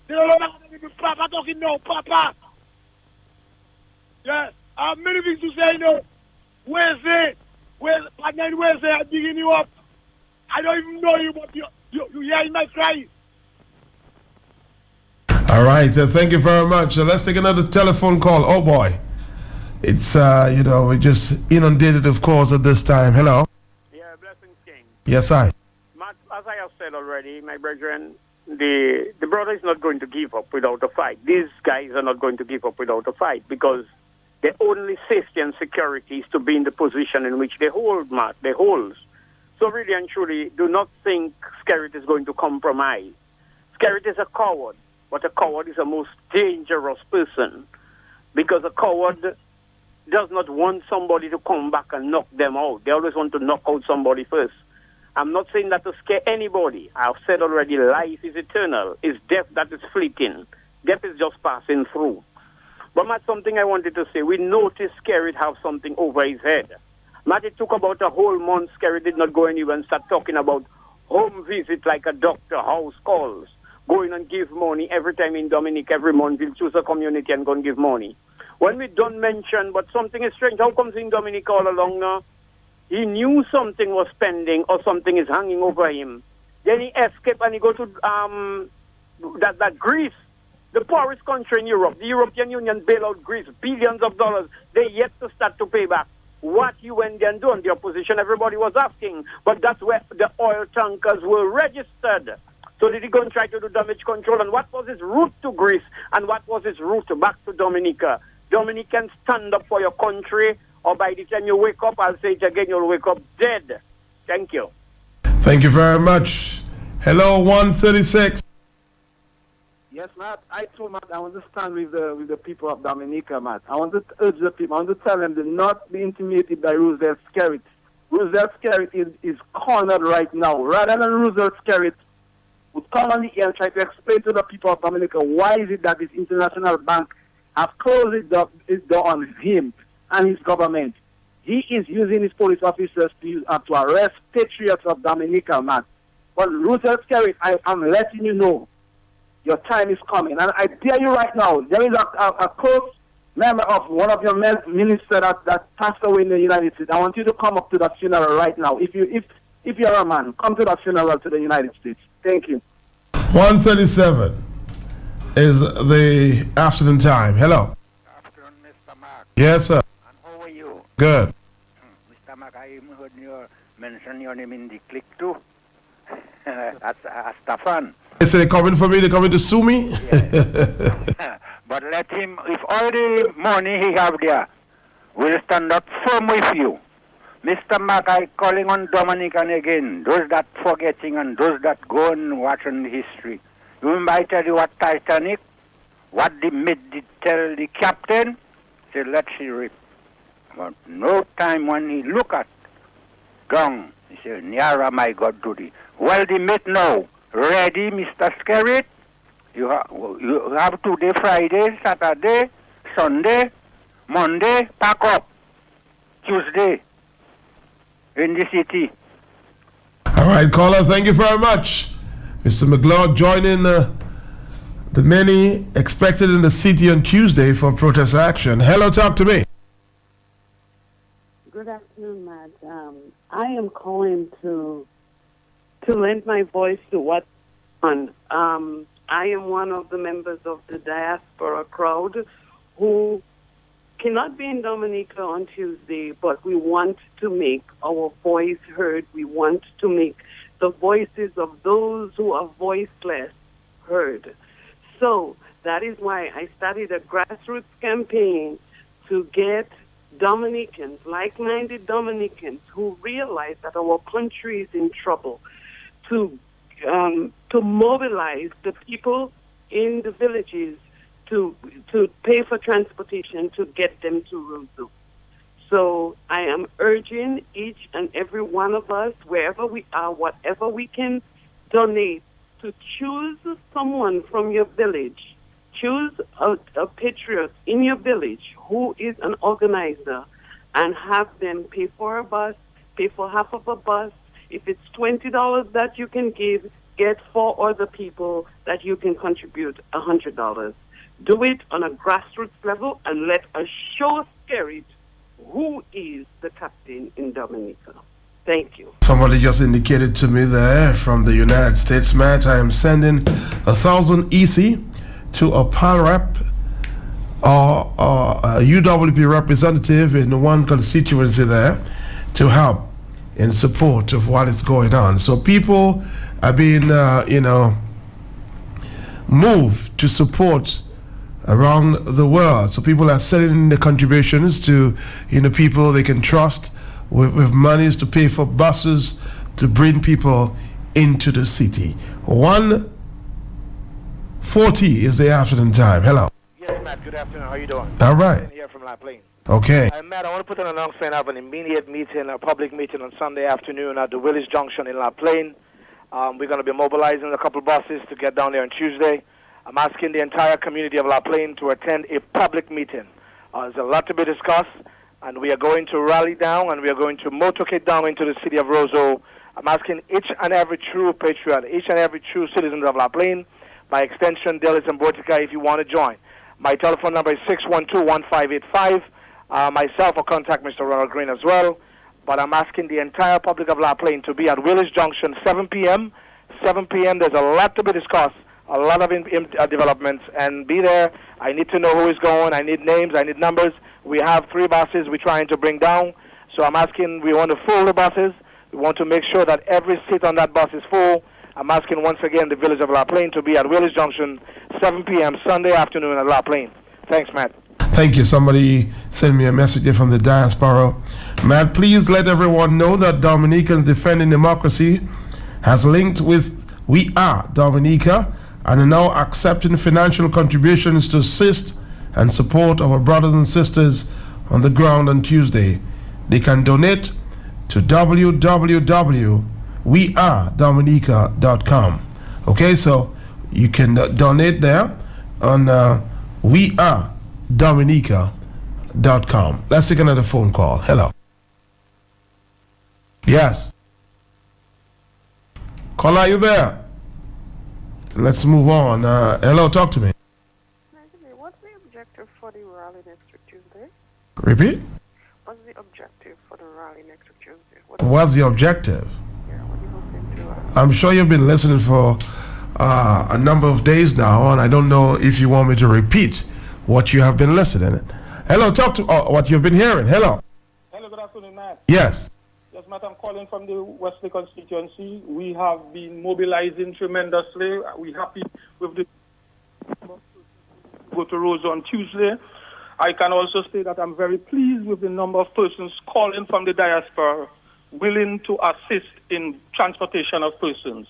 They love Bagatelle people. Papa talking now, Papa. Yeah, I have many things to say, you know. Where's I'm digging you up. I don't even know you, but you hear my cry. All right, thank you very much. Let's take another telephone call. Oh boy, it's we're just inundated, of course, at this time. Hello. Yeah, blessings, King. Yes, I. Matt, as I have said already, my brethren, the brother is not going to give up without a fight. These guys are not going to give up without a fight because the only safety and security is to be in the position in which they hold, Matt, they hold. So really and truly, do not think Skerrit is going to compromise. Skerrit is a coward, but a coward is a most dangerous person because a coward does not want somebody to come back and knock them out. They always want to knock out somebody first. I'm not saying that to scare anybody. I've said already, life is eternal. It's death that is fleeting. Death is just passing through. But Matt, something I wanted to say, we noticed Skerrit have something over his head. Matt, it took about a whole month. Skerrit did not go anywhere and start talking about home visit like a doctor, house calls, going and give money every time in Dominic, every month he'll choose a community and go and give money. When we don't mention, but something is strange, how comes in Dominic all along now? He knew something was pending or something is hanging over him. Then he escaped and he go to that Greece, the poorest country in Europe. The European Union bail out Greece, billions of dollars. They yet to start to pay back. What you went there and do on the opposition, everybody was asking. But that's where the oil tankers were registered. So did he go and try to do damage control? And what was his route to Greece? And what was his route back to Dominica? Dominicans, stand up for your country, or by the time you wake up, I'll say it again, you'll wake up dead. Thank you. Thank you very much. Hello, 136. Yes, Matt. I told Matt I want to stand with the people of Dominica, Matt. I want to urge the people. I want to tell them to not be intimidated by Roosevelt Skerrit. Roosevelt Skerrit is cornered right now. Rather than Roosevelt Skerrit would come on the air and try to explain to the people of Dominica why is it that this international bank have closed its door on him and his government. He is using his police officers to arrest patriots of Dominica, man. But Roosevelt Skerrit, I'm letting you know, your time is coming. And I tell you right now, there is a close member of one of your ministers that passed away in the United States. I want you to come up to that funeral right now. If you're a man, come to that funeral to the United States. Thank you. 137 is the afternoon time. Hello. Afternoon, Mr. Mark. Yes, sir. And how are you? Good. Mr. Mark, I even heard you mention your name in the click too. That's Stefan. They say they're coming for me, they're coming to sue me? But let him, if all the money he have there, will stand up firm with you. Mr. Mark, I calling on Dominican again. Those that forgetting and those that go and watching the history. You remember I tell you what Titanic, what the mate did tell the captain? Say, let she rip. But no time when he look at down, he said, Niara, my God, do thee. Well, the mate now, ready, Mr. Skerrit? You have today, Friday, Saturday, Sunday, Monday, pack up. Tuesday, in the city. All right, caller, thank you very much. Mr. McLeod joining the many expected in the city on Tuesday for protest action. Hello, talk to me. Good afternoon, Matt. I am calling to lend my voice to what's on. I am one of the members of the diaspora crowd who cannot be in Dominica on Tuesday, but we want to make our voice heard. We want to make the voices of those who are voiceless heard. So that is why I started a grassroots campaign to get Dominicans, like-minded Dominicans who realize that our country is in trouble, to mobilize the people in the villages to pay for transportation to get them to Roseau. So I am urging each and every one of us, wherever we are, whatever we can donate, to choose someone from your village. Choose a patriot in your village who is an organizer and have them pay for a bus, pay for half of a bus. If it's $20 that you can give, get 4 other people that you can contribute $100. Do it on a grassroots level and let us show Skerrit who is the captain in Dominica. Thank you. Somebody just indicated to me there from the United States, Matt, I am sending 1,000 EC to a PAL rep or a UWP representative in one constituency there to help in support of what is going on. So people are being, moved to support around the world. So people are sending in the contributions to, people they can trust with monies to pay for buses to bring people into the city. 1:40 is the afternoon time. Hello. Yes, Matt. Good afternoon. How you doing? All right. I'm here from La Plaine. Okay. Matt, I want to put an announcement. I have an immediate meeting, a public meeting on Sunday afternoon at the Willis Junction in La Plaine. We're going to be mobilizing a couple buses to get down there on Tuesday. I'm asking the entire community of La Plaine to attend a public meeting. There's a lot to be discussed, and we are going to rally down and we are going to motorcade down into the city of Roseau. I'm asking each and every true patriot, each and every true citizen of La Plaine, by extension, Dallas and Botica, if you want to join. My telephone number is 612-1585. Myself will contact Mr. Ronald Green as well. But I'm asking the entire public of La Plaine to be at Willis Junction, 7 p.m. 7 p.m. There's a lot to be discussed, a lot of developments, and be there. I need to know who is going. I need names. I need numbers. We have 3 buses we're trying to bring down. So I'm asking, we want to fill the buses. We want to make sure that every seat on that bus is full. I'm asking once again the village of La Plaine to be at Willis Junction, 7 p.m. Sunday afternoon at La Plaine. Thanks, Matt. Thank you. Somebody sent me a message here from the diaspora. Matt, please let everyone know that Dominicans Defending Democracy has linked with We Are Dominica and are now accepting financial contributions to assist and support our brothers and sisters on the ground on Tuesday. They can donate to www.wearedominica.com. Okay, so you can donate there on wearedominica.com. Let's take another phone call. Hello. Yes. Caller, are you there? Let's move on. Hello, talk to me. What's the objective for the rally next week Tuesday? Repeat. What's the objective for the rally next week Tuesday? What's the objective? I'm sure you've been listening for a number of days now, and I don't know if you want me to repeat what you have been listening. Hello, talk to what you've been hearing. Hello. Hello, good afternoon, Matt. Yes. Yes, Matt, I'm calling from the Wesley constituency. We have been mobilizing tremendously. We're happy with the go to Rose on Tuesday. I can also say that I'm very pleased with the number of persons calling from the diaspora willing to assist in transportation of persons.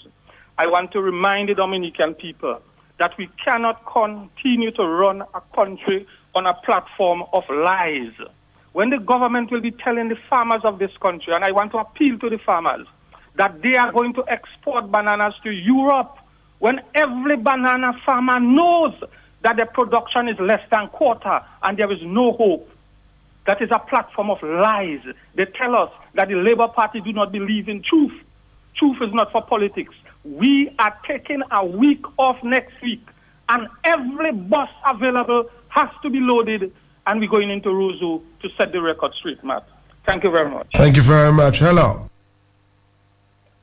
I want to remind the Dominican people that we cannot continue to run a country on a platform of lies. When the government will be telling the farmers of this country, and I want to appeal to the farmers, that they are going to export bananas to Europe, when every banana farmer knows that the production is less than quarter and there is no hope. That is a platform of lies. They tell us that the Labour Party do not believe in truth. Truth is not for politics. We are taking a week off next week, and every bus available has to be loaded, and we're going into Roseau to set the record straight, Matt. Thank you very much. Thank you very much. Hello.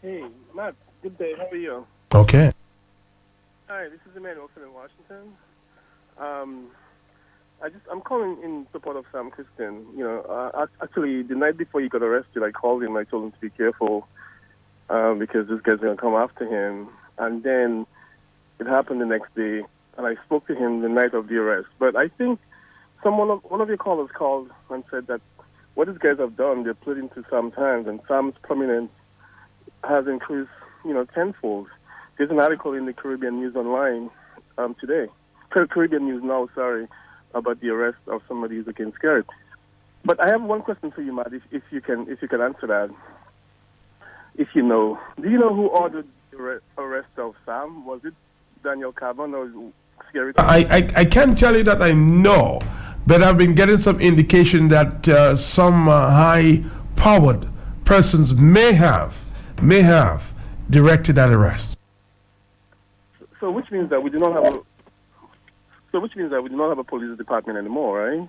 Hey, Matt. Good day. How are you? Okay. Hi, this is Emmanuel from Washington. I'm calling in support of Sam Christian. Actually, the night before he got arrested, I called him. I told him to be careful because this guy's going to come after him. And then it happened the next day, and I spoke to him the night of the arrest. But I think one of your callers called and said that what these guys have done, they're put into Sam's hands, and Sam's prominence has increased, tenfold. There's an article in the Caribbean News Online today. Caribbean News Now, sorry, about the arrest of somebody who's against Garrett. But I have one question for you, Matt, if you can answer that. If you know, do you know who ordered the arrest of Sam? Was it Daniel Carbon or Scary? I can't tell you that I know, but I've been getting some indication that some high-powered persons may have directed that arrest. So which means that we do not have a police department anymore, right?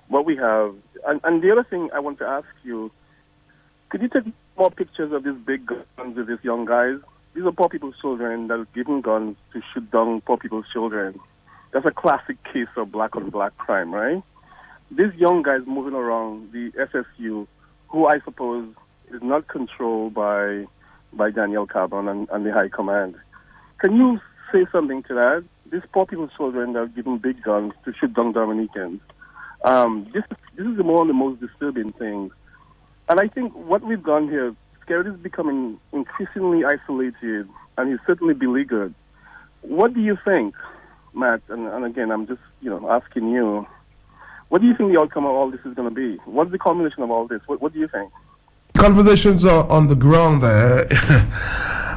What we have, and the other thing I want to ask you, could you take more pictures of these big guns with these young guys? These are poor people's children that are given guns to shoot down poor people's children. That's a classic case of black-on-black crime, right? These young guys moving around the SSU, who I suppose is not controlled by Daniel Carbon and the High Command. Can you say something to that? these poor people's children are given big guns to shoot down Dominicans. This is one of the most disturbing things. And I think what we've done here, Scared is becoming increasingly isolated, and he's certainly beleaguered. What do you think, Matt? And again, I'm just asking you. What do you think the outcome of all this is going to be? What's the culmination of all this? What do you think? Conversations are on the ground there.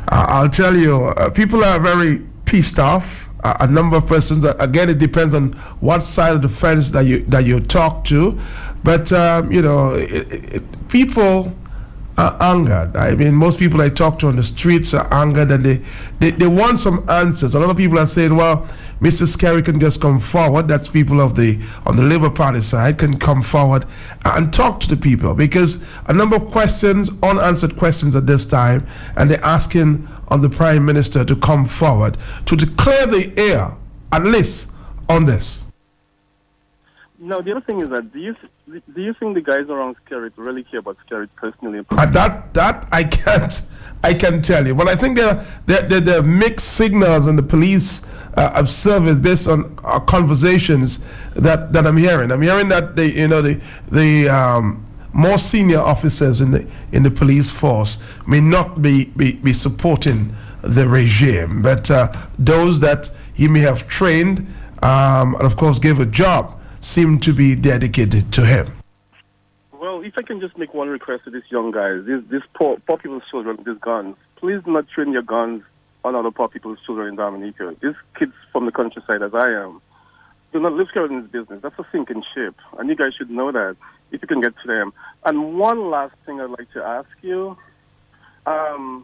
I'll tell you, people are very pissed off. A number of persons. Again, it depends on what side of the fence that you talk to, but people are angered. I mean, most people I talk to on the streets are angered, and they want some answers. A lot of people are saying, "Well, Mr. Scary can just come forward." That's people on the Labour Party side can come forward and talk to the people, because a number of questions, unanswered questions at this time, and they're asking on the Prime Minister to come forward to declare the air, at least on this. No, the other thing is that do you think the guys around Skerrit really care about Skerrit personally? That I can tell you. But I think there are mixed signals in the police service based on our conversations that I'm hearing. I'm hearing that the more senior officers in the police force may not be supporting the regime, but those that he may have trained and of course gave a job seem to be dedicated to him. Well, if I can just make one request to these young guys, these poor people's children with these guns, please do not train your guns on other poor people's children in Dominica. These kids from the countryside, as I am, do not live here in this business. That's a sinking ship, and you guys should know that if you can get to them. And one last thing I'd like to ask you, do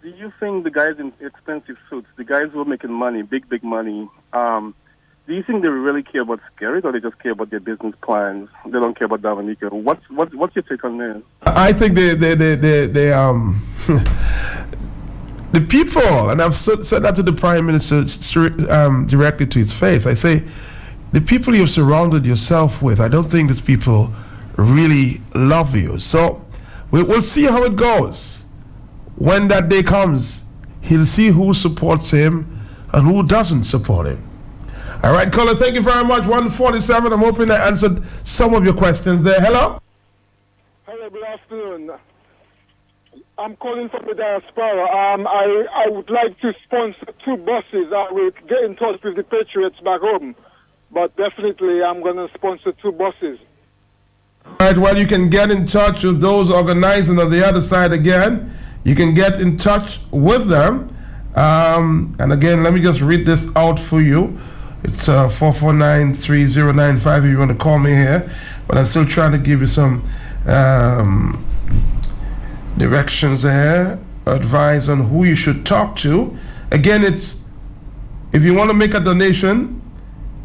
you think the guys in expensive suits, the guys who are making money, big money, do you think they really care about Skerrit, or they just care about their business plans? They don't care about Dominica. What's your take on this? I think they the people, and I've said that to the Prime Minister directly to his face. I say, the people you've surrounded yourself with, I don't think these people really love you. So we'll see how it goes. When that day comes, he'll see who supports him and who doesn't support him. All right, caller, thank you very much. 147. I'm hoping I answered some of your questions there. Hello? Hello, good afternoon. I'm calling from the diaspora. I would like to sponsor 2 buses. I will get in touch with the Patriots back home. But definitely, I'm going to sponsor 2 buses. All right, well, you can get in touch with those organizing on the other side again. You can get in touch with them. And again, let me just read this out for you. It's 449-3095 if you want to call me here. But I'm still trying to give you some directions there, advice on who you should talk to. Again, it's, if you want to make a donation,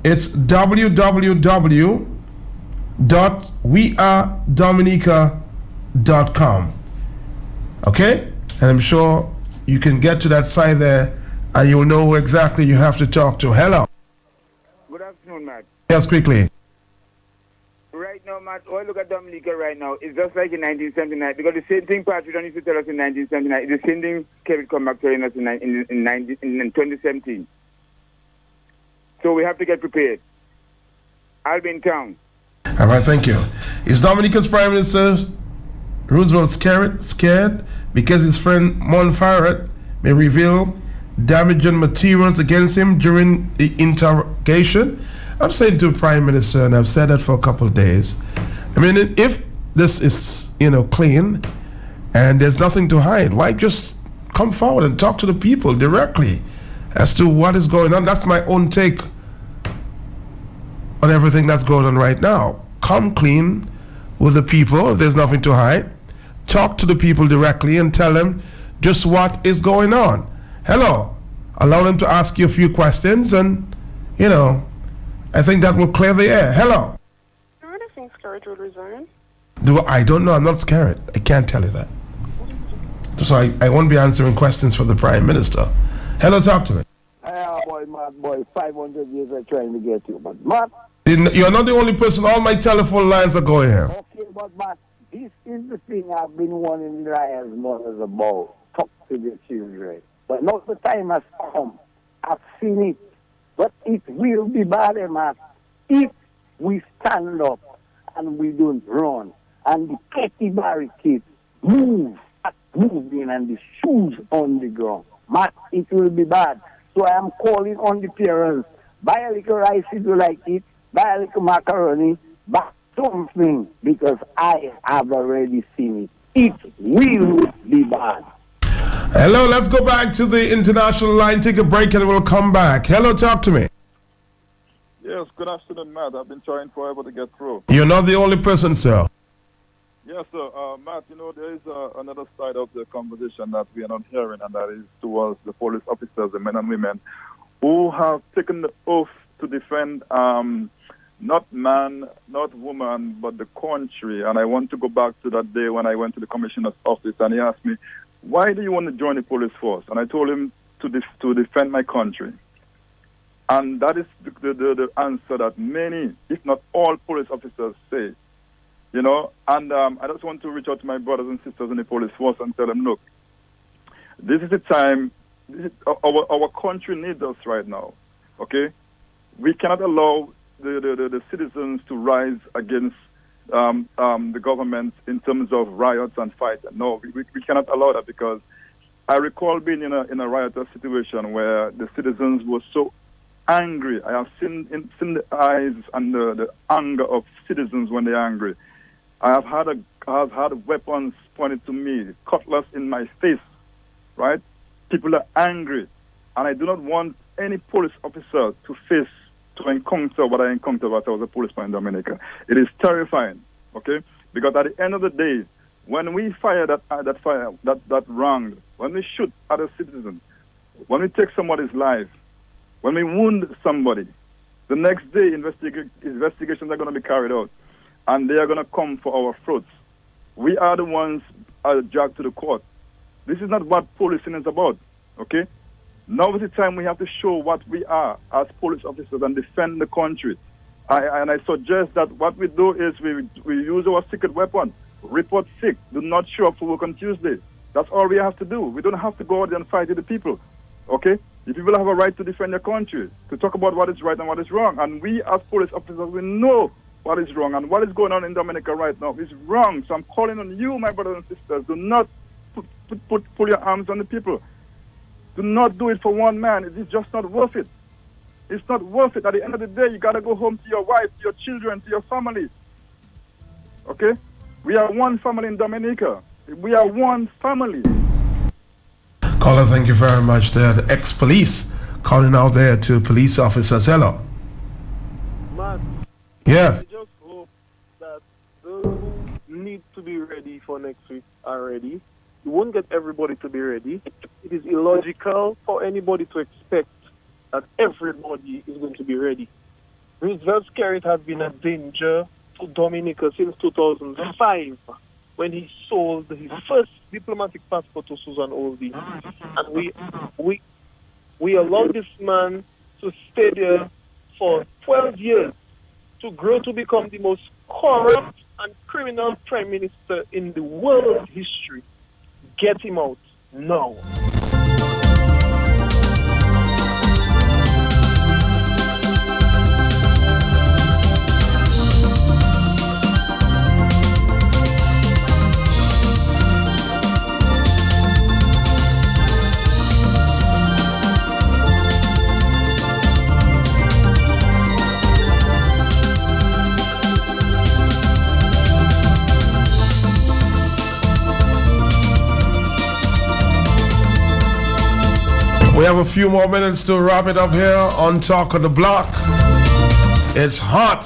it's www.wearedominica.com. Okay? And I'm sure you can get to that site there and you'll know who exactly you have to talk to. Hello. Good afternoon, Matt. Yes, quickly. Right now, Matt, all I look at Dominica right now is just like in 1979, because the same thing Patrick used to tell us in 1979, the same thing Kevin come back telling us in 2017. So we have to get prepared. I'll be in town. All right, thank you. Is Dominica's Prime Minister Roosevelt scared because his friend Monfaret may reveal damaging materials against him during the interrogation? I'm saying to the Prime Minister, and I've said that for a couple of days, I mean, if this is, clean and there's nothing to hide, why just come forward and talk to the people directly as to what is going on? That's my own take on everything that's going on right now. Come clean with the people if there's nothing to hide. Talk to the people directly and tell them just what is going on. Hello. Allow them to ask you a few questions, and, I think that will clear the air. Hello. Do you really think Skerrit will resign? I don't know. I'm not scared. I can't tell you that. So I won't be answering questions for the Prime Minister. Hello, talk to me. Boy, Matt, boy, 500 years I'm trying to get you. But, Matt... You're not the only person. All my telephone lines are going here. Okay, but, Matt, this is the thing I've been wanting the lions mothers about. Talk to the children. But now the time has come. I've seen it. But it will be bad, Matt, if we stand up and we don't run. And the petty barricades move, moving, and the shoes on the ground. Matt, it will be bad. So I am calling on the parents. Buy a little rice if you like it. Buy a little macaroni. Buy something, because I have already seen it. It will be bad. Hello, let's go back to the international line. Take a break and we'll come back. Hello, talk to me. Yes, good afternoon, Matt. I've been trying forever to get through. You're not the only person, sir. Yes, sir. Matt, there is another side of the conversation that we are not hearing, and that is towards the police officers, the men and women, who have taken the oath to defend not man, not woman, but the country. And I want to go back to that day when I went to the commissioner's office, and he asked me, why do you want to join the police force? And I told him to defend my country. And that is the answer that many, if not all, police officers say. And I just want to reach out to my brothers and sisters in the police force and tell them, look, this is the time, our country needs us right now, okay? We cannot allow the citizens to rise against the government in terms of riots and fight. No, we cannot allow that, because I recall being in a riotous situation where the citizens were so angry. I have seen the eyes and the anger of citizens when they're angry. I have had weapons pointed to me, cutlass in my face, right? People are angry, and I do not want any police officer to encounter what I encountered when I was a policeman in Dominica. It is terrifying, okay? Because at the end of the day, when we fire that round, when we shoot at a citizen, when we take somebody's life, when we wound somebody, the next day investigations are going to be carried out, and they are going to come for our throats. We are the ones dragged to the court. This is not what policing is about, okay? Now is the time we have to show what we are as police officers and defend the country. I suggest that what we do is we use our secret weapon, report sick, do not show up for work on Tuesday. That's all we have to do. We don't have to go out there and fight with the people, okay? The people have a right to defend their country, to talk about what is right and what is wrong. And we as police officers, we know what is wrong, and what is going on in Dominica right now is wrong. So I'm calling on you, my brothers and sisters, do not pull your arms on the people. Do not do it for one man. It is just not worth it. It's not worth it. At the end of the day, you got to go home to your wife, to your children, to your family. Okay? We are one family in Dominica. We are one family. Caller, thank you very much. The ex-police calling out there to police officers. Hello. Matt, yes. I just hope that those who need to be ready for next week are ready. You won't get everybody to be ready. It is illogical for anybody to expect that everybody is going to be ready. Roosevelt Skerrit has been a danger to Dominica since 2005 when he sold his first diplomatic passport to Susan Oldie. And we allowed this man to stay there for 12 years to grow to become the most corrupt and criminal prime minister in the world history. Get him out now. We have a few more minutes to wrap it up here on Talk of the Block. It's hot.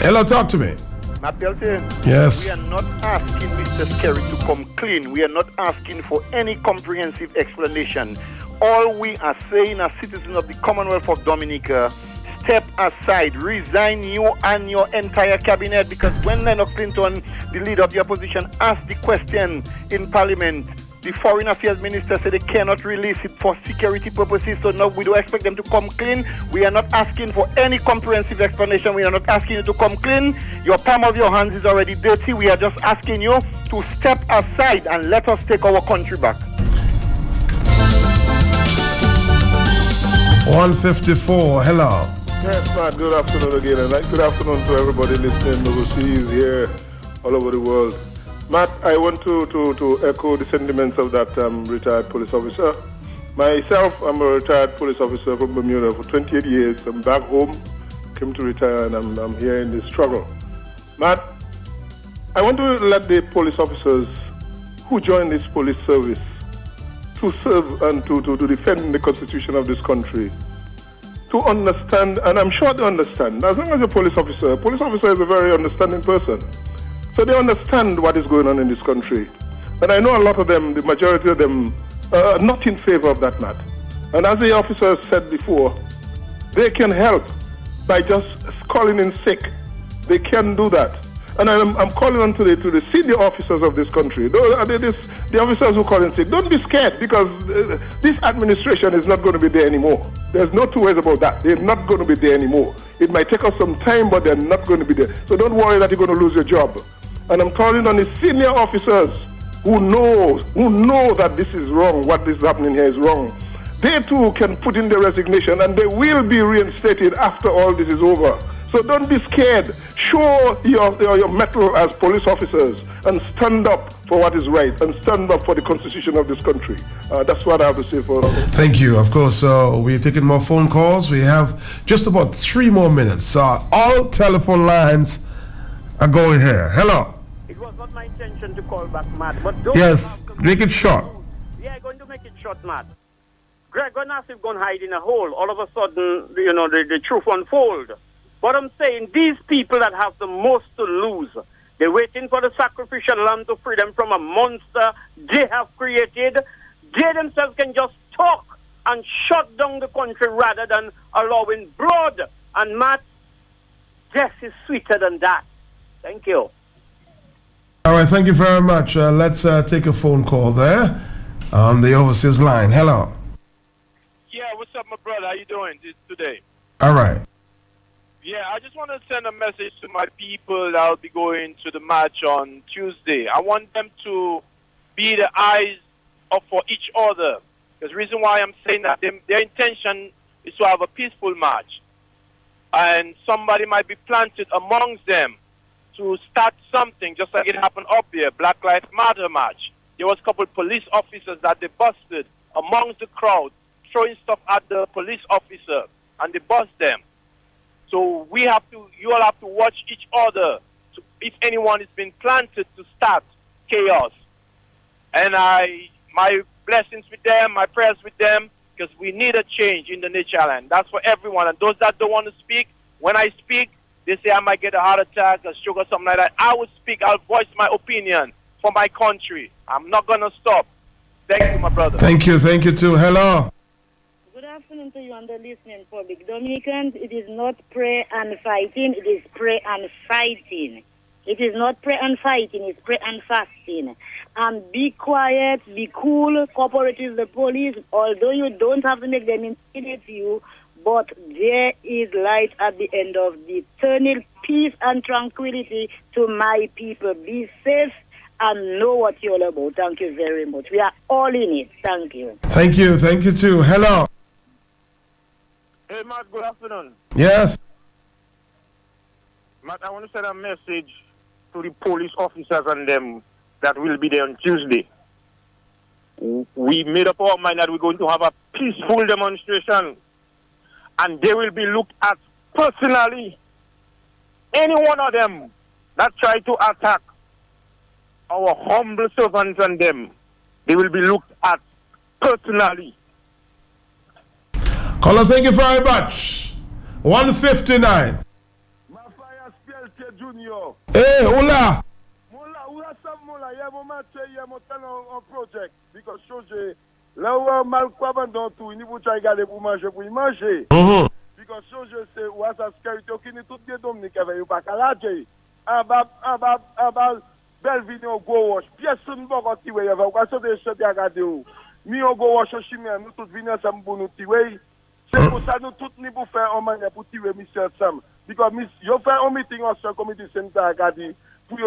Hello, talk to me. Matt Pelton, yes. We are not asking Mr. Skerrit to come clean. We are not asking for any comprehensive explanation. All we are saying as citizens of the Commonwealth of Dominica, step aside, resign you and your entire cabinet, because when Leonard Clinton, the leader of the opposition, asked the question in Parliament, The Foreign Affairs Minister said they cannot release it for security purposes, so now we don't expect them to come clean. We are not asking for any comprehensive explanation. We are not asking you to come clean. Your palm of your hands is already dirty. We are just asking you to step aside and let us take our country back. 154, hello. Yes, Matt, good afternoon again, and good afternoon to everybody listening overseas here, all over the world. Matt, I want to echo the sentiments of that retired police officer. Myself, I'm a retired police officer from Bermuda for 28 years. I'm back home, came to retire, and I'm here in this struggle. Matt, I want to let the police officers who join this police service to serve and to defend the constitution of this country, to understand, and I'm sure they understand, as long as a police officer is a very understanding person. So they understand what is going on in this country. And I know a lot of them, the majority of them, are not in favor of that, Matt. And as the officers said before, they can help by just calling in sick. They can do that. And I'm calling on to the senior officers of this country, the officers who call in sick. Don't be scared, because this administration is not going to be there anymore. There's no two ways about that. They're not going to be there anymore. It might take us some time, but they're not going to be there. So don't worry that you're going to lose your job. And I'm calling on the senior officers who know that this is wrong, what is happening here is wrong. They too can put in their resignation, and they will be reinstated after all this is over. So don't be scared. Show your mettle as police officers and stand up for what is right and stand up for the constitution of this country. That's what I have to say for Thank you. Of course, we're taking more phone calls. We have just about 3 more minutes. All telephone lines are going here. Hello. It was not my intention to call back, Matt, but don't. Yes, make it short. Yeah, I'm going to make it short, Matt. Greg, when Nassif gone hide in a hole, all of a sudden, the truth unfold. But I'm saying these people that have the most to lose, they're waiting for the sacrificial lamb to free them from a monster they have created. They themselves can just talk and shut down the country rather than allowing blood. And Matt, death is sweeter than that. Thank you. All right, thank you very much. Let's take a phone call there on the overseas line. Hello. Yeah, what's up, my brother? How you doing today? All right. Yeah, I just want to send a message to my people that will be going to the march on Tuesday. I want them to be the eyes for each other. Because the reason why I'm saying that, their intention is to have a peaceful march. And somebody might be planted amongst them to start something, just like it happened up here, Black Lives Matter march. There was a couple of police officers that they busted amongst the crowd, throwing stuff at the police officer, and they bust them. So you all have to watch each other if anyone is being planted to start chaos. And my blessings with them, my prayers with them, because we need a change in the nature land. That's for everyone. And those that don't want to speak, when I speak, they say I might get a heart attack, a stroke, or something like that. I will speak. I'll voice my opinion for my country. I'm not going to stop. Thank you, my brother. Thank you too. Hello. Good afternoon to you and the listening public. Dominicans, it is not prayer and fighting, it is prayer and fighting. It is not prayer and fighting, it's prayer and fasting. And be quiet, be cool, cooperate with the police, although you don't have to make them intimidate you, but there is light at the end of the tunnel. Peace and tranquility to my people. Be safe and know what you're all about. Thank you very much. We are all in it. Thank you. Thank you too. Hello. Hey, Matt, good afternoon. Yes. Matt, I want to send a message to the police officers and them that will be there on Tuesday. We made up our mind that we're going to have a peaceful demonstration, and they will be looked at personally. Any one of them that try to attack our humble servants and them, they will be looked at personally. Caller, thank you very much. 159. Hey, hola. Project because Soje là mal quoi dans tout niveau tu regarder pour manger because Soje c'est ou ça sécurité qui ni tout bien Dominique avec pas calager aba Belleville go wash. Personne va pas tirer. Va pas sauter sur des regarder. Mi on go wash chimien. Nous tous venir ensemble pour nous tirer. C'est pour ça nous tous ni pour faire un manière pour tirer monsieur ensemble. Because yo fait un meeting ensemble comité syndicat regarder pour